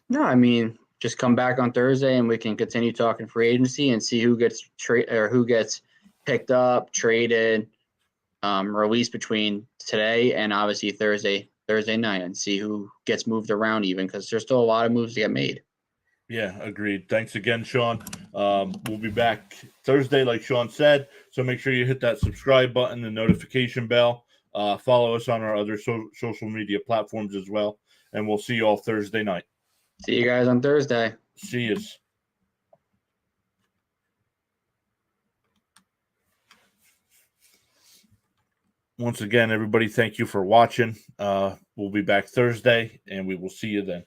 No, I mean, just come back on Thursday and we can continue talking free agency and see who gets who gets picked up, traded, released between today and obviously Thursday night, and see who gets moved around even, because there's still a lot of moves to get made. Yeah, agreed. Thanks again, Shawn. We'll be back Thursday, like Shawn said. So make sure you hit that subscribe button, the notification bell. Follow us on our other social media platforms as well. And we'll see you all Thursday night. See you guys on Thursday. See you. Once again, everybody, thank you for watching. We'll be back Thursday, and we will see you then.